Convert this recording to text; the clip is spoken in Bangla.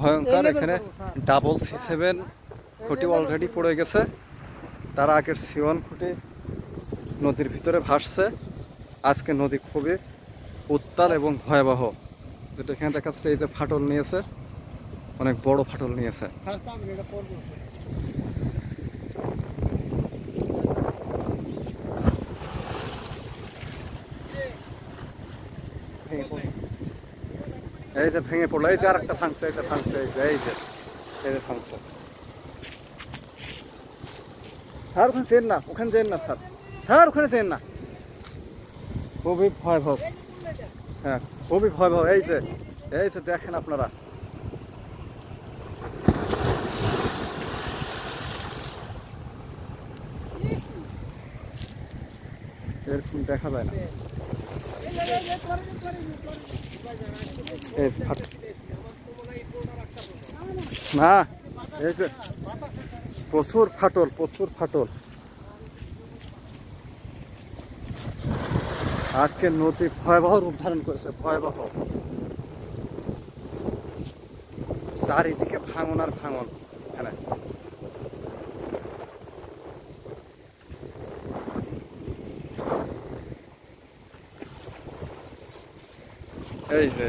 ভয়ঙ্কর। এখানে ডাবল C7 খুঁটি অলরেডি পড়ে গেছে। তার আগের C1 খুঁটি নদীর ভিতরে ভাসছে। আজকে নদী খুবই উত্তাল এবং ভয়াবহ। যেটা এখানে দেখাচ্ছে এই যে ফাটল নিয়েছে, অনেক বড় ফাটল নিয়েছে। এই যে ভেঙে পড়লো, এই যে আর একটা ভাঙছে, এই যে ভাঙছে, এই যে ভাঙছে। স্যার ওখানে যেন না, ওখানে যেন না স্যার, স্যার ওখানে যেন না। খুবই ভয়াবহ, হ্যাঁ খুবই ভয়াবহ। এই যে দেখেন আপনারা, এরকম দেখা যায় না। না এই যে প্রচুর ফাটল, প্রচুর ফাটল। আজকে নদী ভয়াবহ রূপ ধারণ করেছে, ভয়াবহ। চারিদিকে ভাঙন আর ভাঙন। এখানে এই যে